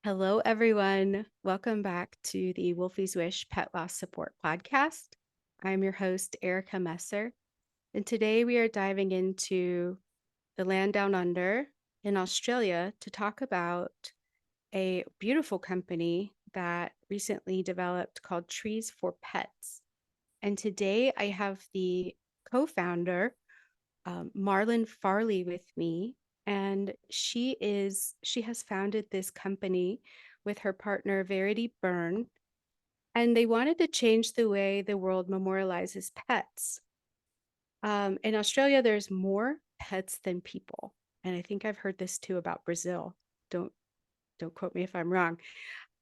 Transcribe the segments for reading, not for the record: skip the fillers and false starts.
Hello, everyone. Welcome back to the Wolfie's Wish Pet Loss Support Podcast. I'm your host, Erica Messer, and today we are diving into the land down under in Australia to talk about a beautiful company that recently developed called Trees for Pets. And today I have the co founder, Marlen Farley, with me, and she has founded this company with her partner Verity Byrne, and they wanted to change the way the world memorializes pets. In Australia, there's more pets than people, and I think I've heard this too about Brazil. Don't don't quote me if I'm wrong.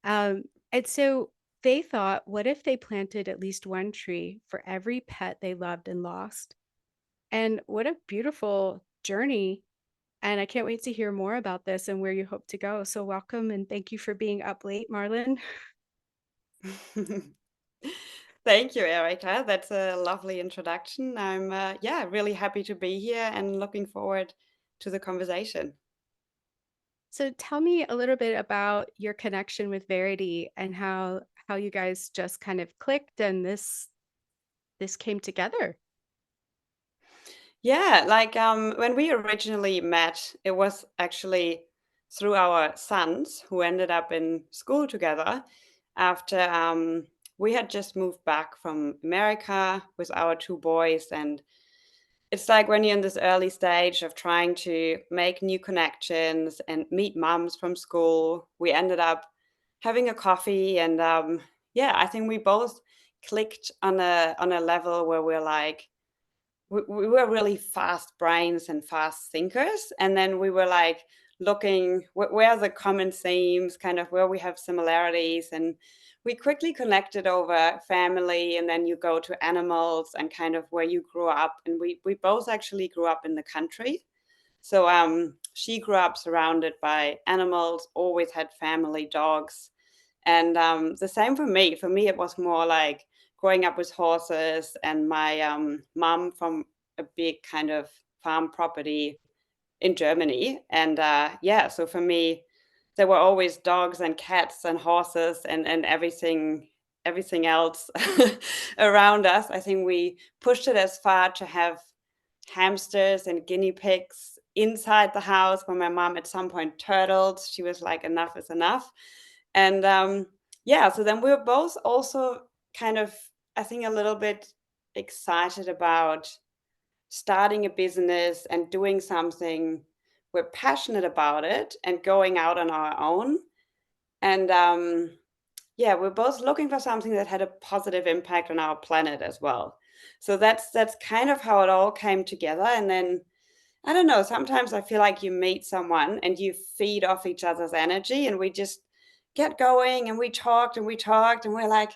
And so they thought, what if they planted at least one tree for every pet they loved and lost? And what a beautiful journey. And I can't wait to hear more about this and where you hope to go. So welcome and thank you for being up late, Marlen. Thank you, Erica. That's a lovely introduction. I'm really happy to be here and looking forward to the conversation. So tell me a little bit about your connection with Verity and how you guys just kind of clicked and this came together. Yeah, when we originally met, it was actually through our sons who ended up in school together after we had just moved back from America with our two boys. And it's like when you're in this early stage of trying to make new connections and meet moms from school, we ended up having a coffee and I think we both clicked on a level where we're like we were really fast brains and fast thinkers, and then we were like looking where are the common themes, kind of where we have similarities, and we quickly connected over family, and then you go to animals and kind of where you grew up, and we both actually grew up in the country. So she grew up surrounded by animals, always had family dogs, and the same for me. For me, it was more like growing up with horses, and my mom from a big kind of farm property in Germany. And so for me, there were always dogs and cats and horses and everything else around us. I think we pushed it as far to have hamsters and guinea pigs inside the house. When my mom at some point turtles, she was like, enough is enough. And so then we were both also kind of, I think, a little bit excited about starting a business and doing something. We're passionate about it and going out on our own. And we're both looking for something that had a positive impact on our planet as well. So that's kind of how it all came together. And then I don't know, sometimes I feel like you meet someone and you feed off each other's energy, and we just get going, and we talked and we're like,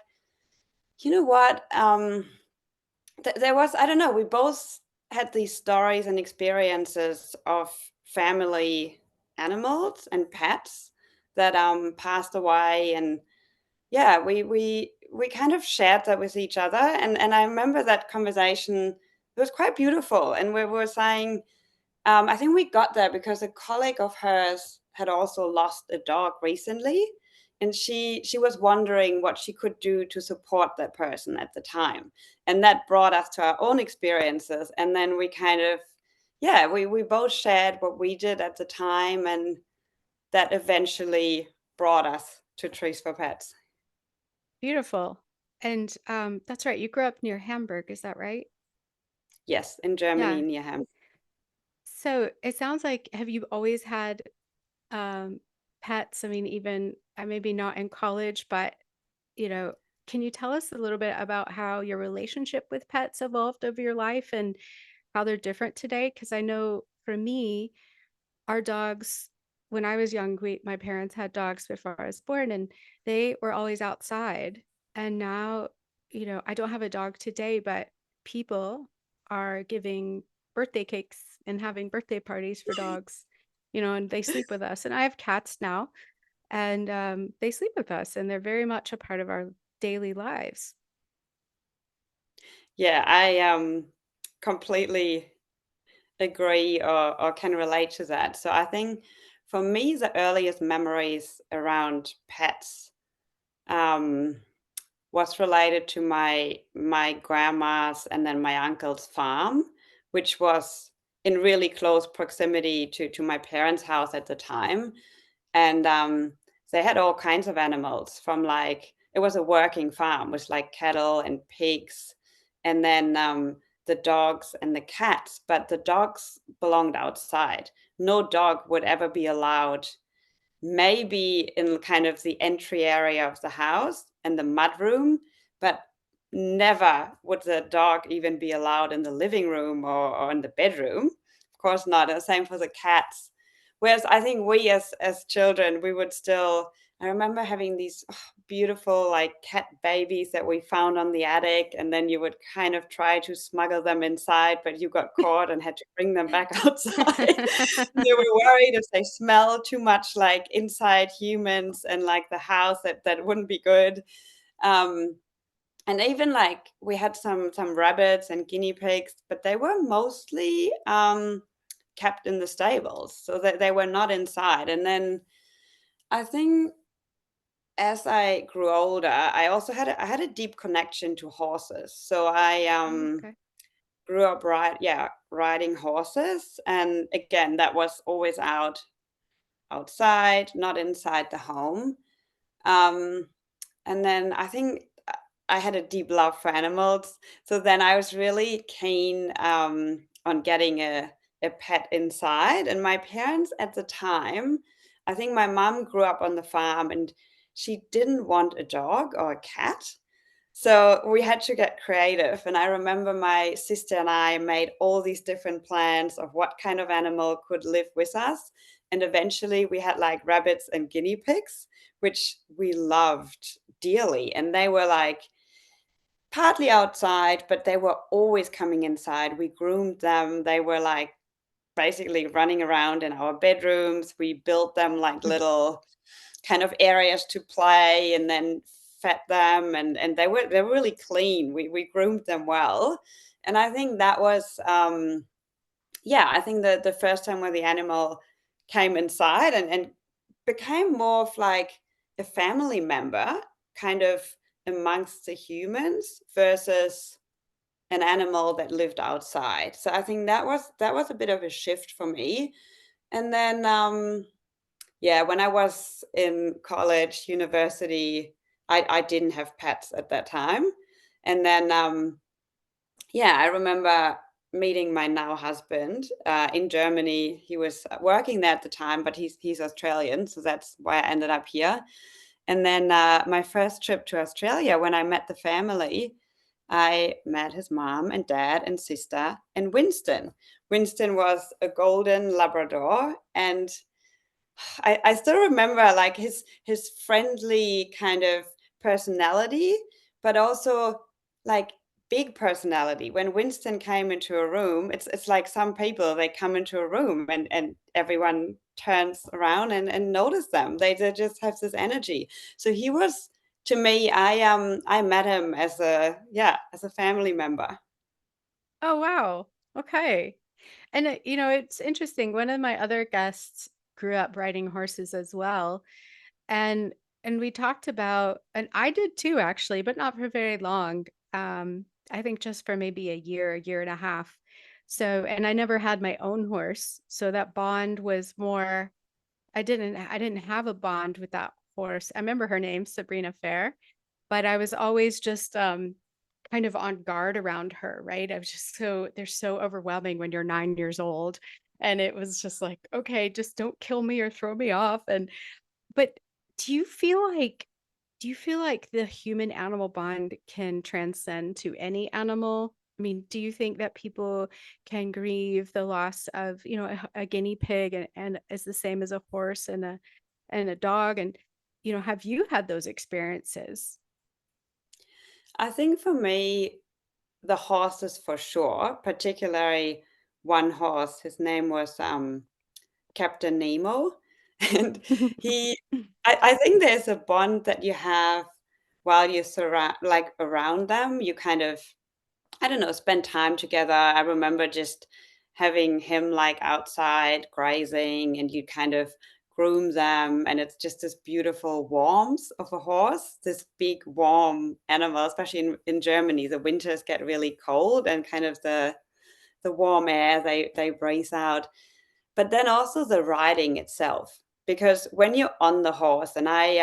you know what? There was, I don't know, we both had these stories and experiences of family animals and pets that passed away. And we kind of shared that with each other. And I remember that conversation, it was quite beautiful. And we were saying, I think we got there because a colleague of hers had also lost a dog recently, and she was wondering what she could do to support that person at the time, and that brought us to our own experiences. And then we kind of, we both shared what we did at the time, and that eventually brought us to Trees for Pets. Beautiful. And that's right. You grew up near Hamburg, is that right? Yes, in Germany Yeah. near him. So it sounds like have you always had um, pets? I mean, even maybe not in college, but you know, can you tell us a little bit about how your relationship with pets evolved over your life and how they're different today? Because I know for me, our dogs, when I was young, my parents had dogs before I was born, and they were always outside. And now, I don't have a dog today, but people are giving birthday cakes and having birthday parties for dogs, and they sleep with us. And I have cats now, and they sleep with us, and they're very much a part of our daily lives. Yeah, I completely agree or can relate to that. So I think for me, the earliest memories around pets um, was related to my grandma's and then my uncle's farm, which was in really close proximity to my parents' house at the time. And they had all kinds of animals from like it was a working farm with like cattle and pigs, and then the dogs and the cats. But the dogs belonged outside. No dog would ever be allowed maybe in kind of the entry area of the house and the mudroom, but never would the dog even be allowed in the living room or in the bedroom. Of course not. And the same for the cats. Whereas I think we as children, we would still I remember having these beautiful like cat babies that we found on the attic, and then you would kind of try to smuggle them inside, but you got caught and had to bring them back outside. They were worried if they smell too much like inside humans and like the house that wouldn't be good. Um, and even like we had some rabbits and guinea pigs, but they were mostly kept in the stables, so that they were not inside. And then I think as I grew older, I had a deep connection to horses. So I Okay. grew up riding horses, and again that was always outside, not inside the home. Um, and then I think I had a deep love for animals. So then I was really keen on getting a pet inside. And my parents at the time, I think my mom grew up on the farm and she didn't want a dog or a cat. So we had to get creative. And I remember my sister and I made all these different plans of what kind of animal could live with us. And eventually we had like rabbits and guinea pigs, which we loved dearly. And they were like partly outside, but they were always coming inside. We groomed them. They were like basically running around in our bedrooms. We built them like little kind of areas to play and then fed them and they were really clean. We groomed them well. And I think that was I think the first time where the animal came inside and became more of like a family member kind of amongst the humans versus an animal that lived outside. So I think that was a bit of a shift for me. And then when I was in college, university, I didn't have pets at that time. And then I remember meeting my now husband in Germany. He was working there at the time, but he's Australian, so that's why I ended up here. And then my first trip to Australia, when I met the family, I met his mom and dad and sister and Winston. Winston was a golden Labrador, and I still remember like his friendly kind of personality, but also like big personality. When Winston came into a room, it's like some people they come into a room and everyone turns around and notice them. They just have this energy. So he was to me, I met him as a family member. Oh, wow. Okay. And, it's interesting. One of my other guests grew up riding horses as well. And we talked about, and I did too, actually, but not for very long. I think just for maybe a year and a half. So, and I never had my own horse. So that bond was more, I didn't have a bond with that horse. I remember her name, Sabrina Fair, but I was always just kind of on guard around her, right? I was just they're so overwhelming when you're 9 years old. And it was just like, okay, just don't kill me or throw me off. But do you feel like the human animal bond can transcend to any animal? I mean, do you think that people can grieve the loss of, a guinea pig and is the same as a horse and a dog? And, have you had those experiences? I think for me, the horses for sure, particularly one horse. His name was Captain Nemo, and he. I think there's a bond that you have while you surround, like around them. You kind of, I don't know, spend time together. I remember just having him like outside grazing, and you kind of groom them, and it's just this beautiful warmth of a horse, this big warm animal, especially in Germany. The winters get really cold, and kind of the warm air they breathe out. But then also the riding itself, because when you're on the horse, and I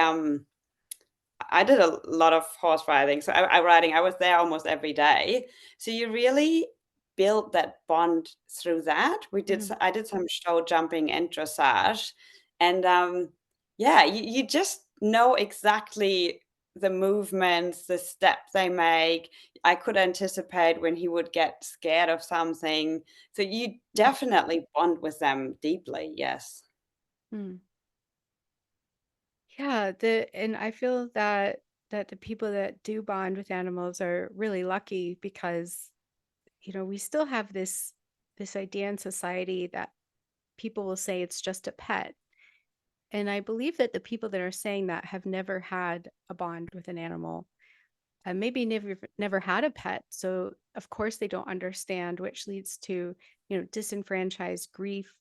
did a lot of horse riding. So I was there almost every day. So you really build that bond through that. Mm, I did some show jumping and dressage, and yeah, you just know exactly the movements, the steps they make. I could anticipate when he would get scared of something. So you mm, definitely bond with them deeply. Yes. mm. Yeah, and I feel that the people that do bond with animals are really lucky because, we still have this idea in society that people will say it's just a pet. And I believe that the people that are saying that have never had a bond with an animal, and maybe never had a pet. So of course they don't understand, which leads to, disenfranchised grief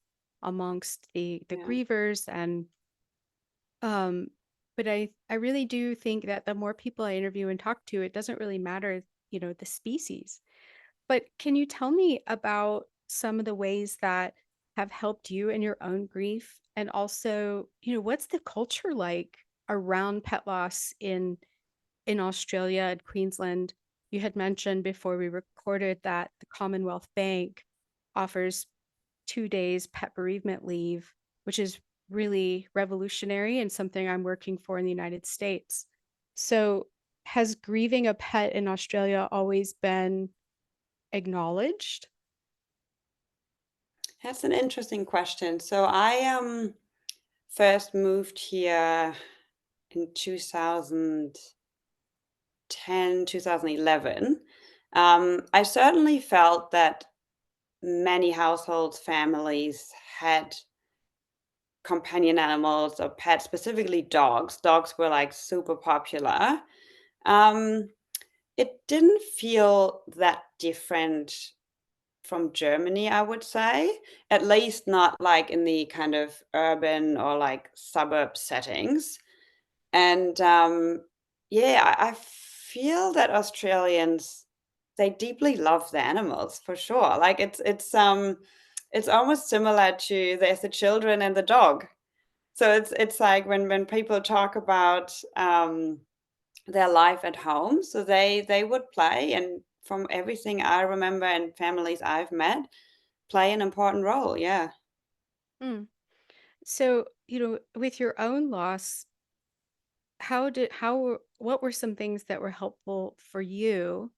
amongst the Yeah. grievers. And um but I really do think that the more people I interview and talk to, it doesn't really matter, the species. But can you tell me about some of the ways that have helped you in your own grief? And also, what's the culture like around pet loss in Australia and Queensland? You had mentioned before we recorded that the Commonwealth Bank offers 2 days pet bereavement leave, which is really revolutionary and something I'm working for in the United States. So, has grieving a pet in Australia always been acknowledged? That's an interesting question. So I first moved here in 2010, 2011. I certainly felt that many households, families had companion animals or pets, specifically dogs. Dogs were like super popular. Um, it didn't feel that different from Germany, I would say, at least not like in the kind of urban or like suburb settings. And yeah, I feel that Australians, they deeply love the animals for sure. Like it's almost similar to there's the children and the dog. So it's like when people talk about their life at home, so they would play, and from everything I remember and families I've met, play an important role. Yeah. Mm. So, with your own loss, what were some things that were helpful for you?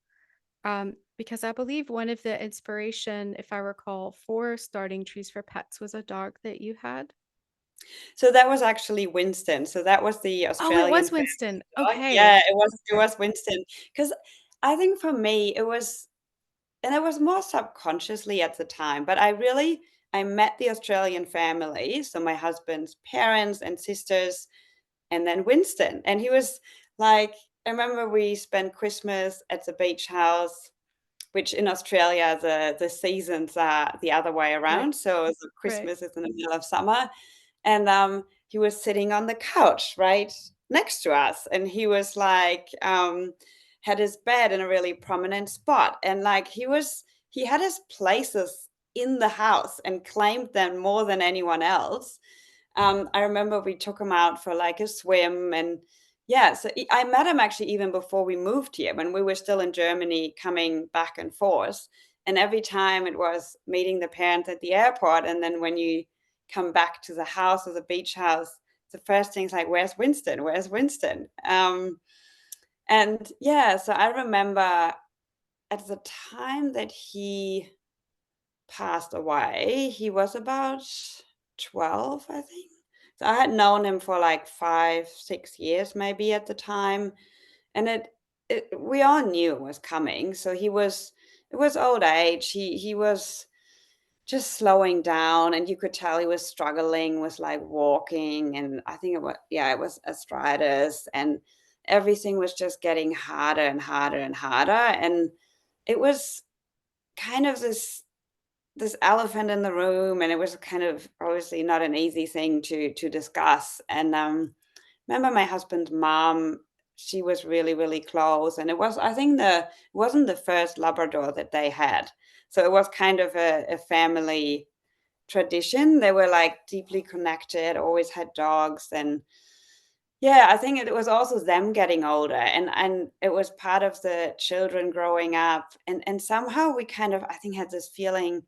Because I believe one of the inspiration, if I recall, for starting Trees for Pets was a dog that you had. So that was actually Winston. So that was the Oh, it Australian was family Winston. dog. Yeah, Okay. it was Winston. Because I think for me it was, and it was more subconsciously at the time, but I met the Australian family, so my husband's parents and sisters, and then Winston. And he was like, I remember we spent Christmas at the beach house, which in Australia the seasons are the other way Right. around. So the Right. Christmas is in the middle of summer, and he was sitting on the couch right next to us, and he was like had his bed in a really prominent spot, and like he had his places in the house and claimed them more than anyone else. I remember we took him out for like a swim, and yeah, so I met him actually even before we moved here when we were still in Germany, coming back and forth. And every time it was meeting the parents at the airport, and then when you come back to the house or the beach house, the first thing's like, "Where's Winston? Where's Winston?" And yeah, so I remember at the time that he passed away, he was about 12, I think. So I had known him for like 5, 6 years maybe at the time, and it we all knew it was coming. So it was old age. He was just slowing down, and you could tell he was struggling with like walking, and I think it was arthritis, and everything was just getting harder and harder and harder, and it was kind of this this elephant in the room, and it was kind of obviously not an easy thing to discuss. And remember my husband's mom, she was really, really close, and it was, I think, it wasn't the first Labrador that they had, so it was kind of a family tradition. They were like deeply connected, always had dogs. And yeah, I think it was also them getting older, and it was part of the children growing up, and somehow we kind of, I think, had this feeling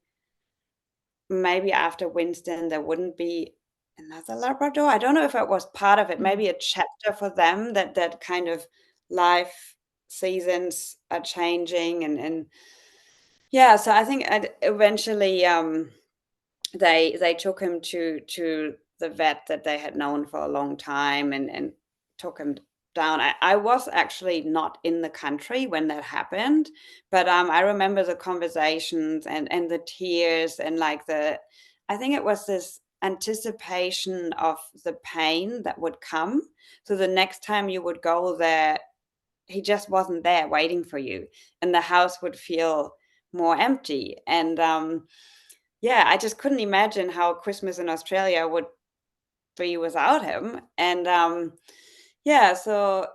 maybe after Winston there wouldn't be another Labrador. I don't know if it was part of it, Mm. maybe a chapter for them, that kind of life seasons are changing. And yeah, so I think eventually they took him to the vet that they had known for a long time, and took him down. I was actually not in the country when that happened, but I remember the conversations and the tears, and like the, I think it was this anticipation of the pain that would come. So the next time you would go there, he just wasn't there waiting for you, and the house would feel more empty. And yeah, I just couldn't imagine how Christmas in Australia would be without him. And yeah, so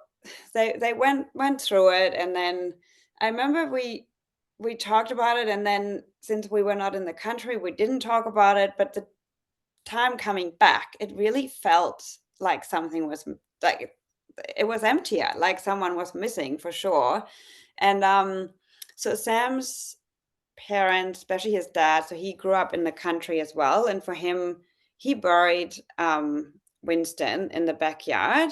they went through it, and then I remember we talked about it, and then since we were not in the country, we didn't talk about it. But the time coming back, it really felt like something was like it was emptier, like someone was missing for sure. And so Sam's parents, especially his dad, so he grew up in the country as well, and for him, he buried Winston in the backyard.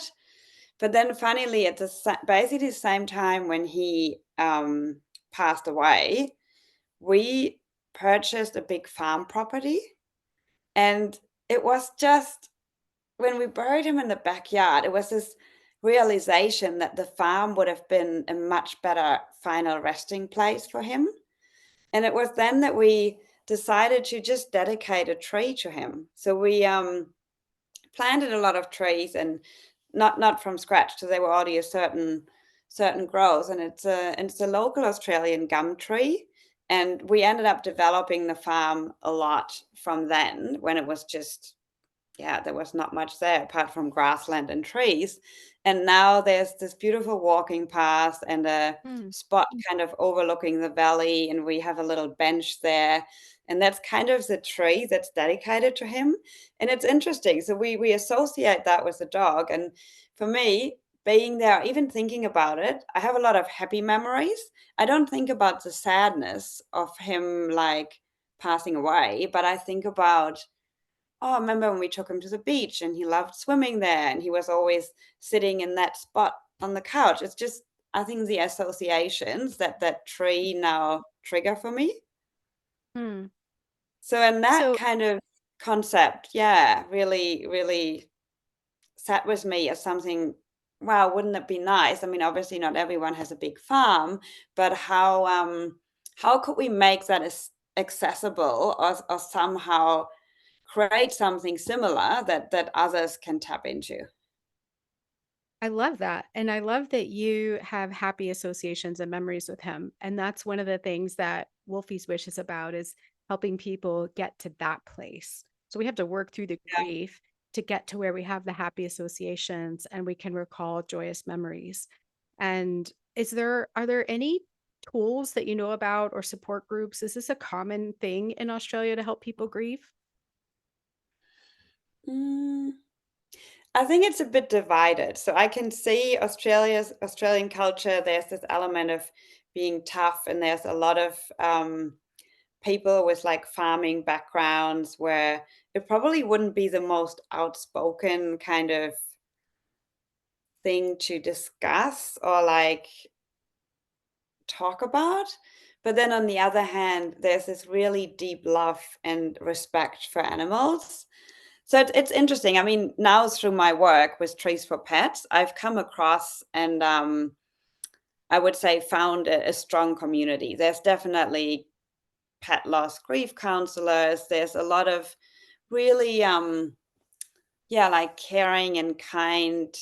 But then, funnily, at basically the same time when he passed away, we purchased a big farm property, and it was just when we buried him in the backyard, it was this realization that the farm would have been a much better final resting place for him. And it was then that we decided to just dedicate a tree to him. So we planted a lot of trees, and not from scratch, so they were already a certain growth. And it's a local Australian gum tree. And we ended up developing the farm a lot from then, when it was just, yeah, there was not much there apart from grassland and trees. And now there's this beautiful walking path and a Mm. spot kind of overlooking the valley, and we have a little bench there. And that's kind of the tree that's dedicated to him. And it's interesting. So we associate that with the dog. And for me, being there, even thinking about it, I have a lot of happy memories. I don't think about the sadness of him like passing away, but I think about, oh, I remember when we took him to the beach and he loved swimming there, and he was always sitting in that spot on the couch. It's just, I think, the associations that tree now trigger for me. Mm. So in that So kind of concept, yeah, really, really sat with me as something, wow, wouldn't it be nice? I mean, obviously not everyone has a big farm, but how could we make that as accessible, or somehow create something similar that others can tap into? I love that. And I love that you have happy associations and memories with him. And that's one of the things that Wolfie's Wish is about, is helping people get to that place. So we have to work through the Yeah. grief to get to where we have the happy associations and we can recall joyous memories. And are there any tools that you know about, or support groups? Is this a common thing in Australia to help people grieve? Mm, I think it's a bit divided. So I can see Australian culture. There's this element of being tough, and there's a lot of people with like farming backgrounds where it probably wouldn't be the most outspoken kind of thing to discuss or like talk about. But then on the other hand, there's this really deep love and respect for animals. So it's interesting. I mean, now through my work with Trees for Pets, I've come across and I would say found a strong community. There's definitely pet loss grief counselors. There's a lot of really, yeah, like caring and kind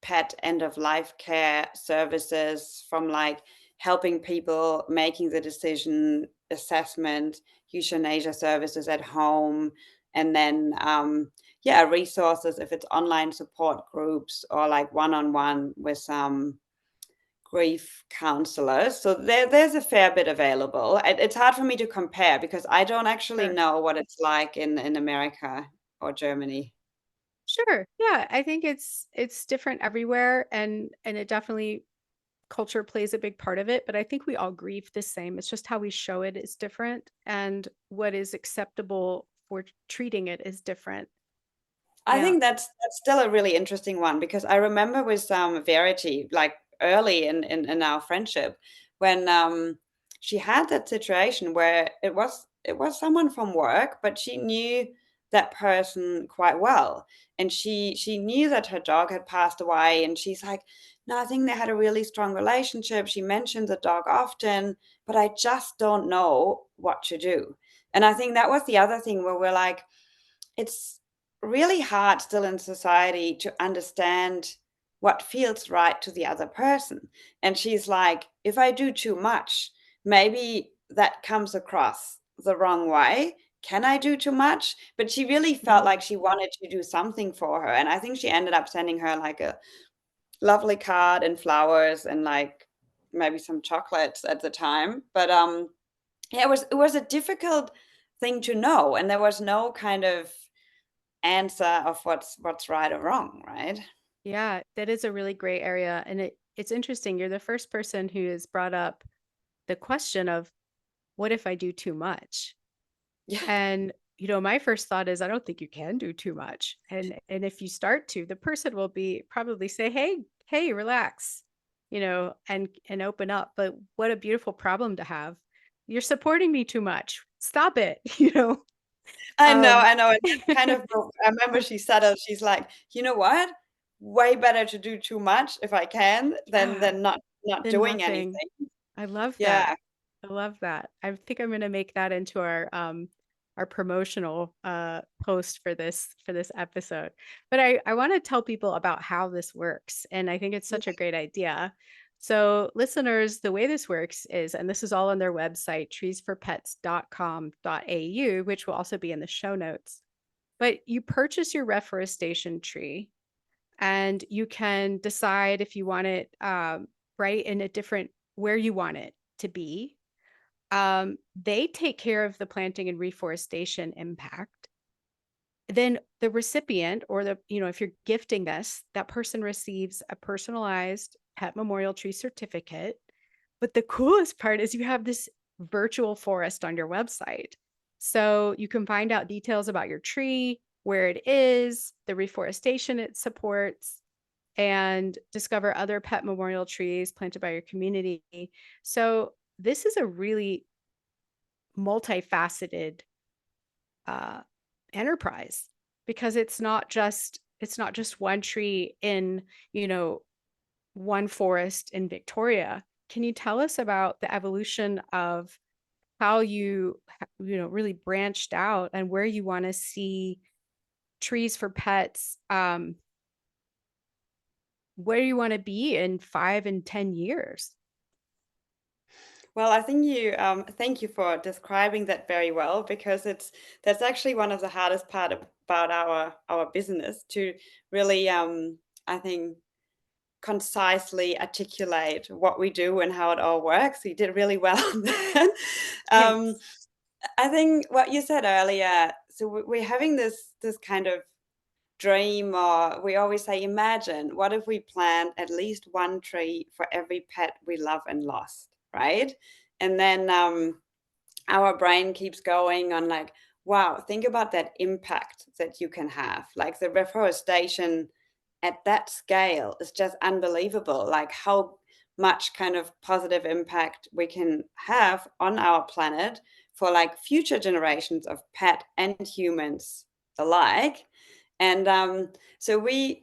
pet end of life care services, from like helping people making the decision assessment, euthanasia services at home, and then yeah, resources if it's online support groups or like one-on-one with some grief counselors. So there's a fair bit available. It's hard for me to compare because I don't actually Sure. know what it's like in America or Germany. Sure. Yeah, I think it's different everywhere, and it definitely culture plays a big part of it, but I think we all grieve the same. It's just how we show it is different, and what is acceptable for treating it is different. I Yeah. think that's still a really interesting one because I remember with Verity, like early in our friendship, when she had that situation where it was someone from work, but she knew that person quite well, and she knew that her dog had passed away, and she's like, no, I think they had a really strong relationship. She mentioned the dog often, but I just don't know what to do. And I think that was the other thing where we're like, it's really hard still in society to understand what feels right to the other person. And she's like, if I do too much, maybe that comes across the wrong way. Can I do too much? But she really felt Mhm. like she wanted to do something for her. And I think she ended up sending her like a lovely card and flowers and like maybe some chocolates at the time. But yeah, it was a difficult thing to know. And there was no kind of answer of what's right or wrong, right? Yeah, that is a really great area, and it's interesting. You're the first person who has brought up the question of what if I do too much? Yeah. And my first thought is I don't think you can do too much. And if you start to, the person will be probably say, "Hey, hey, relax." And open up. But what a beautiful problem to have. You're supporting me too much. Stop it, I know, Um I know, and that's kind of I remember she said it, she's like, "You know what? Way better to do too much if I can than yeah, not then doing nothing. anything." I love Yeah. that. I love that. I think I'm gonna make that into our promotional post for this episode. But I want to tell people about how this works, and I think it's such a great idea. So, listeners, the way this works is, and this is all on their website, treesforpets.com.au, which will also be in the show notes. But you purchase your reforestation tree, and you can decide if you want it right in a different where you want it to be. They take care of the planting and reforestation impact. Then the recipient, or if you're gifting this, that person receives a personalized pet memorial tree certificate. But the coolest part is you have this virtual forest on your website. So you can find out details about your tree, where it is, the reforestation it supports, and discover other pet memorial trees planted by your community. So this is a really multifaceted uh, enterprise, because it's not just one tree in you know one forest in Victoria. Can you tell us about the evolution of how you really branched out, and where you want to see trees for pets, where you want to be in 5 and 10 years? Well, I think thank you for describing that very well because that's actually one of the hardest part about our business to really, I think, concisely articulate what we do and how it all works. You did really well on that. Um, Thanks. I think what you said earlier, so we're having this kind of dream, or we always say, imagine, what if we plant at least one tree for every pet we love and lost, right? And then our brain keeps going on like, wow, think about that impact that you can have. Like the reforestation at that scale is just unbelievable. Like how much kind of positive impact we can have on our planet for like future generations of pet and humans alike. And so we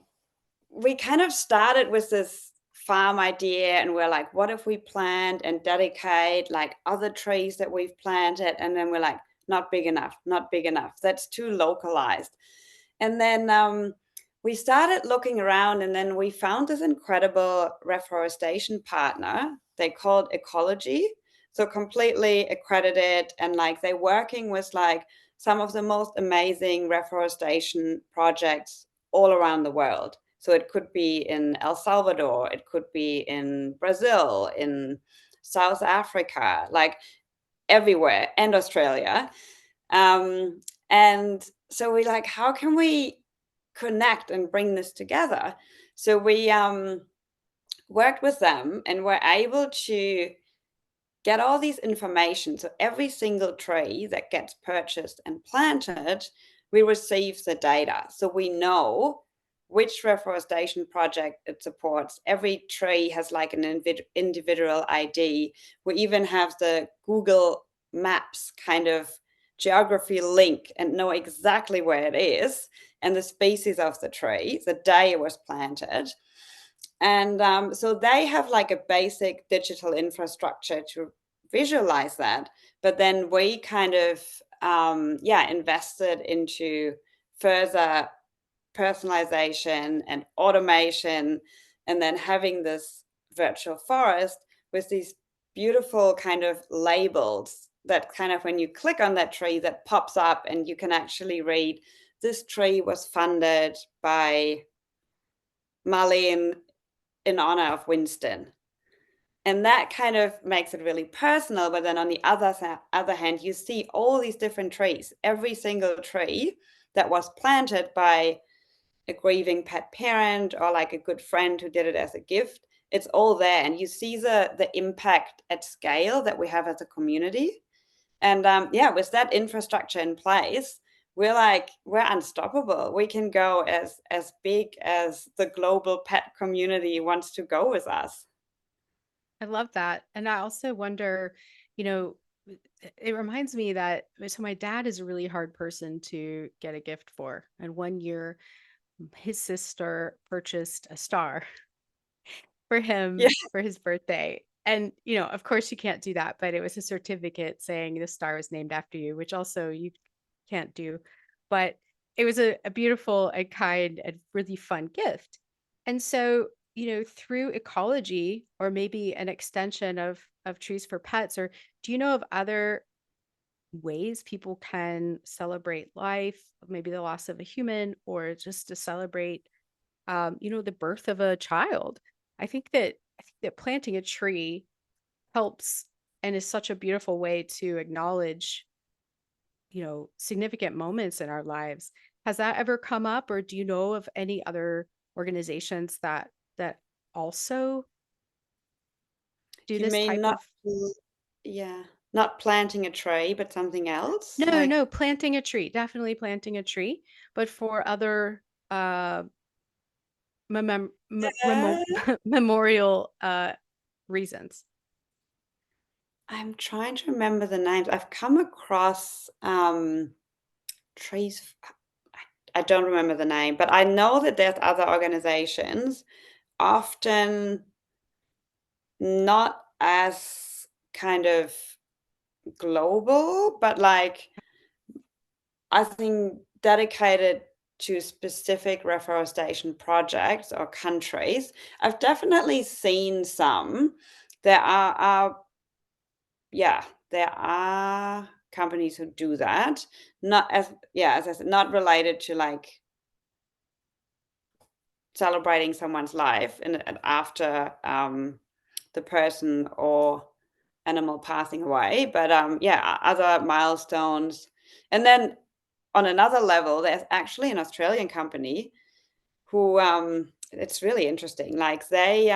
kind of started with this farm idea, and we're like, what if we plant and dedicate like other trees that we've planted? And then we're like, not big enough, not big enough, that's too localized. And then we started looking around, and then we found this incredible reforestation partner they called Ecology. So completely accredited, and like they're working with like some of the most amazing reforestation projects all around the world. So it could be in El Salvador, it could be in Brazil, in South Africa, like everywhere, and Australia. And so we like, how can we connect and bring this together? So we worked with them and were able to get all these information. So every single tree that gets purchased and planted, we receive the data. So we know which reforestation project it supports. Every tree has like an individual ID. We even have the Google Maps kind of geography link and know exactly where it is and the species of the tree, the day it was planted. And so they have like a basic digital infrastructure to visualize that. But then we kind of, invested into further personalization and automation, and then having this virtual forest with these beautiful kind of labels that kind of, when you click on that tree, that pops up and you can actually read, this tree was funded by Marlen in honor of Winston. And that kind of makes it really personal. But then on the other hand, you see all these different trees, every single tree that was planted by a grieving pet parent or like a good friend who did it as a gift. It's all there. And you see the impact at scale that we have as a community. And with that infrastructure in place, we're unstoppable. We can go as big as the global pet community wants to go with us. I love that. And I also wonder, you know, it reminds me that so my dad is a really hard person to get a gift for. And one year his sister purchased a star for Yeah. him for his birthday. And, of course you can't do that, but it was a certificate saying the star was named after you, which also you can't do. But it was a beautiful and kind and really fun gift. And so, through ecology or maybe an extension of trees for pets, or do you know of other ways people can celebrate life, maybe the loss of a human, or just to celebrate the birth of a child. I think that planting a tree helps and is such a beautiful way to acknowledge, significant moments in our lives. Has that ever come up, or do you know of any other organizations that also do You this mean type not, of yeah, not planting a tree, but something else? No, Like, no, planting a tree, definitely planting a tree, but for other yeah, memorial reasons. I'm trying to remember the names. I've come across trees. I don't remember the name, but I know that there's other organizations, often not as kind of global, but like I think dedicated to specific reforestation projects or countries. I've definitely seen some. There are yeah, there are companies who do that. Not as yeah, as I said, not related to like celebrating someone's life and after the person or animal passing away, but other milestones. And then on another level, there's actually an Australian company who it's really interesting. Like they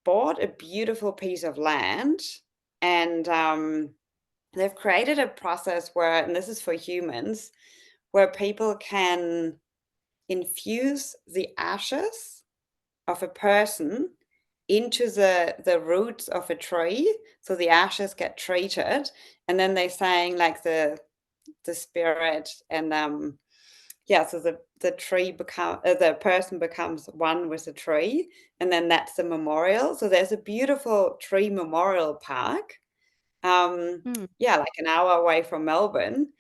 bought a beautiful piece of land, and they've created a process where, and this is for humans, where people can infuse the ashes of a person into the roots of a tree. So the ashes get treated, and then they saying like the spirit and so the tree become the person becomes one with the tree, and then that's the memorial. So there's a beautiful tree memorial park, Hmm. like an hour away from Melbourne.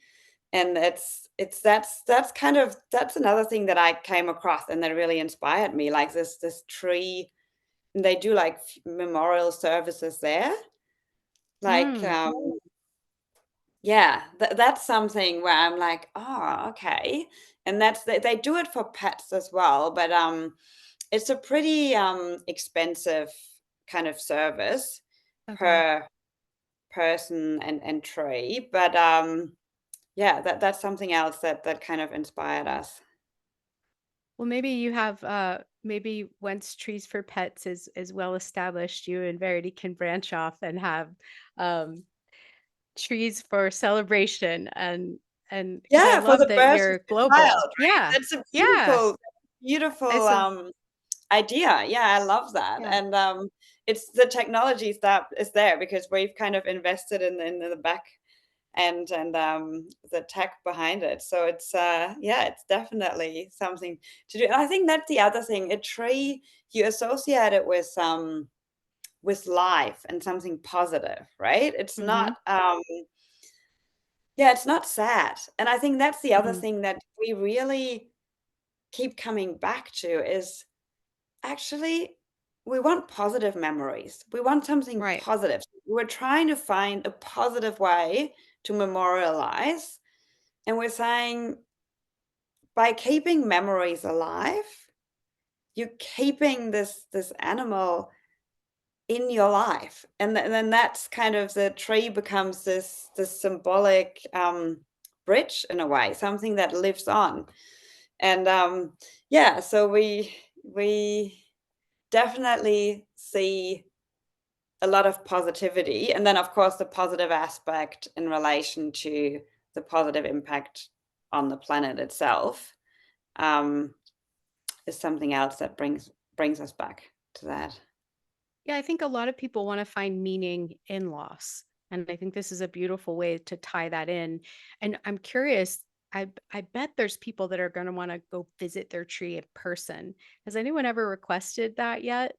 And it's that's kind of that's another thing that I came across and that really inspired me, like this tree. And they do like memorial services there. Like, Mm, yeah, that's something where I'm like, "Oh, okay." And that's they do it for pets as well, but, it's a pretty, expensive kind of service okay. per person and tree, but, yeah, that's something else that kind of inspired us. Well, maybe you have, maybe once Trees for Pets is well established, you and Verity can branch off and have, um, trees for celebration and because I Yeah, for love the that birds of you're the child, global. right? Yeah. That's a Yeah. beautiful, It's a idea. Yeah, I love that, yeah. and, it's the technologies that is there because we've kind of invested in the back and, the tech behind it, so it's, yeah, it's definitely something to do, and I think that's the other thing, a tree, you associate it with life and something positive, right? It's Mhm, not, yeah, it's not sad, and I think that's the other mhm. thing that we really keep coming back to is actually we want positive memories. We want something Right. positive. We're trying to find a positive way to memorialize, and we're saying by keeping memories alive, you're keeping this animal in your life, and then that's kind of the tree becomes this symbolic bridge in a way, something that lives on, and yeah, so we definitely see a lot of positivity, and then of course the positive aspect in relation to the positive impact on the planet itself um, is something else that brings us back to that. Yeah, I think a lot of people wanna find meaning in loss, and I think this is a beautiful way to tie that in, and I'm curious, I bet there's people that are gonna wanna go visit their tree in person. Has anyone ever requested that yet?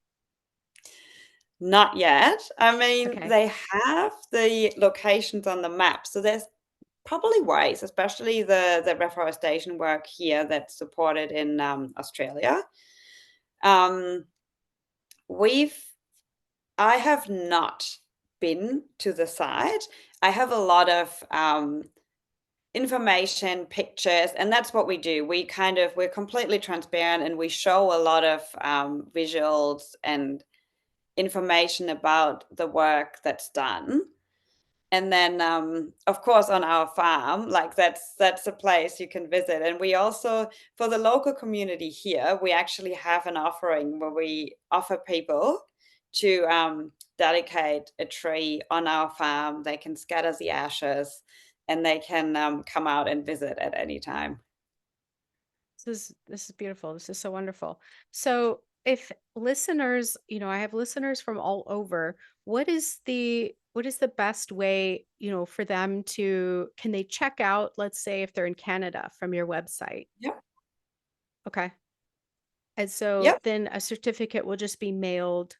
Not yet. I mean, Okay. they have the locations on the map, so there's probably ways, especially the reforestation work here that's supported in Australia. Um, we've I have not been to the site. I have a lot of information, pictures, and that's what we do. We're completely transparent and we show a lot of visuals and information about the work that's done. And then, of course, on our farm, like that's a place you can visit. And we also, for the local community here, we actually have an offering where we offer people to dedicate a tree on our farm. They can scatter the ashes, and they can come out and visit at any time. This is beautiful. This is so wonderful. So, if listeners, I have listeners from all over. What is the best way, for them to can they check out, let's say if they're in Canada from your website? Yep. Okay. And so Yep. then a certificate will just be mailed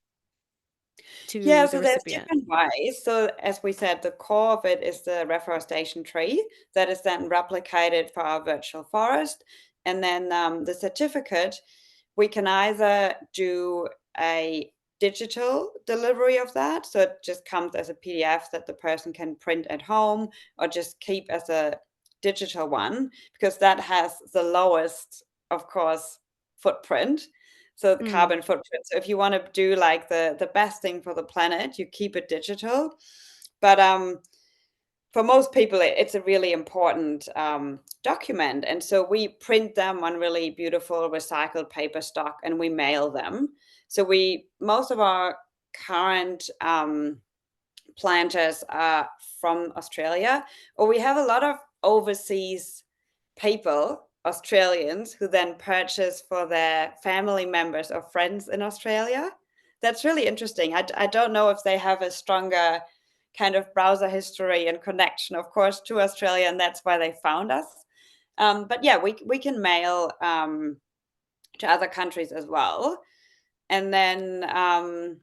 Yeah, to the so there's recipient. different ways. So as we said, the core of it is the reforestation tree that is then replicated for our virtual forest. And then the certificate, we can either do a digital delivery of that. So it just comes as a PDF that the person can print at home or just keep as a digital one, because that has the lowest, of course, footprint, so the Mm, carbon footprint. So if you want to do like the best thing for the planet, you keep it digital. But for most people, it's a really important document, and so we print them on really beautiful recycled paper stock, and we mail them. So we most of our current planters are from Australia, or we have a lot of overseas people, Australians, who then purchase for their family members or friends in Australia. That's really interesting. I don't know if they have a stronger kind of browser history and connection, of course, to Australia, and that's why they found us. But yeah, we can mail to other countries as well. And then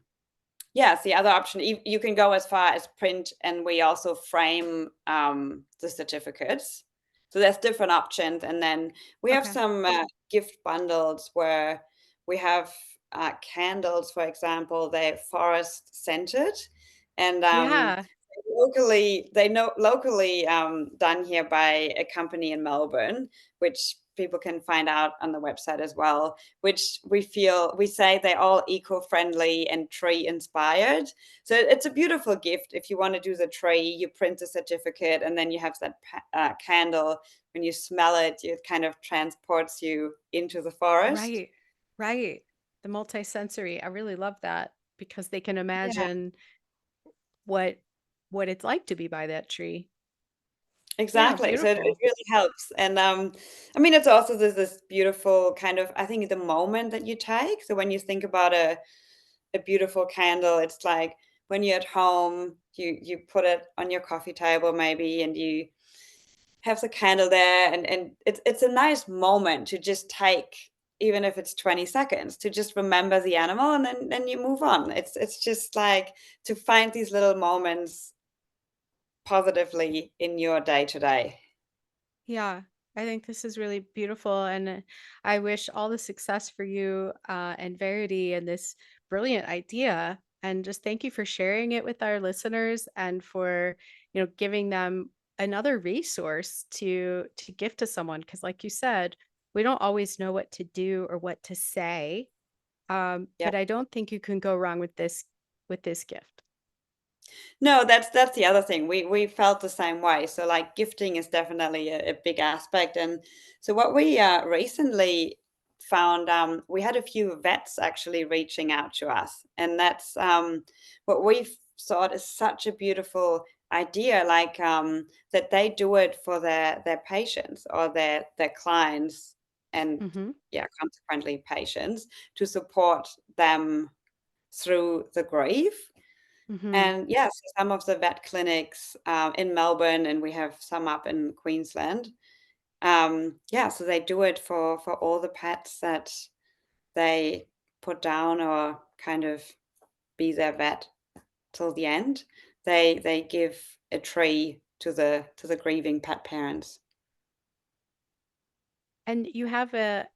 yes, the other option, you can go as far as print, and we also frame the certificates. So there's different options, and then we have okay. some gift bundles where we have candles, for example. They're forest scented, and Yeah. locally done here by a company in Melbourne, which people can find out on the website as well. Which we say they're all eco-friendly and tree inspired. So it's a beautiful gift. If you want to do the tree, you print a certificate, and then you have that candle. When you smell it, it kind of transports you into the forest. Right. Right. The multisensory. I really love that because they can Yeah. imagine what what it's like to be by that tree. Yeah, Exactly. So it beautiful. really helps. And I mean, it's also this beautiful kind of, I think, the moment that you take. So when you think about a beautiful candle, it's like when you're at home, you put it on your coffee table maybe, and you have the candle there, and it's a nice moment to just take, even if it's 20 seconds, to just remember the animal, and then you move on. It's just like to find these little moments positively in your day to day. Yeah, I think this is really beautiful, and I wish all the success for you and Verity and this brilliant idea. And just thank you for sharing it with our listeners and for giving them another resource to give to someone. Because, like you said, we don't always know what to do or what to say, Yeah. but I don't think you can go wrong with this gift. No, that's the other thing. We felt the same way. So like gifting is definitely a big aspect. And so what we recently found, we had a few vets actually reaching out to us, and that's what we thought is such a beautiful idea. Like that they do it for their patients or their clients, and Hmm. yeah, consequently patients, to support them through the grief. Hmm. And yes, some of the vet clinics in Melbourne, and we have some up in Queensland. Yeah, so they do it for all the pets that they put down or kind of be their vet till the end. They give a tree to the grieving pet parents. And you have an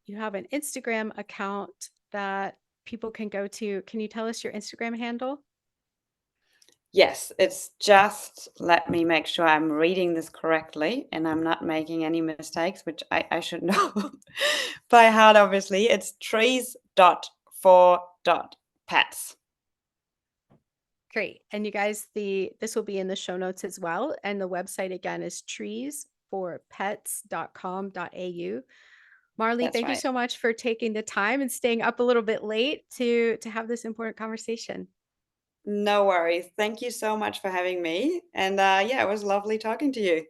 Instagram account that people can go to. Can you tell us your Instagram handle? Yes, it's just, let me make sure I'm reading this correctly and I'm not making any mistakes, which I should know by heart, obviously. It's trees.for.pets. Great. And you guys, the this will be in the show notes as well. And the website again is treesforpets.com.au. Marley, That's thank you right. so much for taking the time and staying up a little bit late to have this important conversation. No worries. Thank you so much for having me. And yeah, it was lovely talking to you.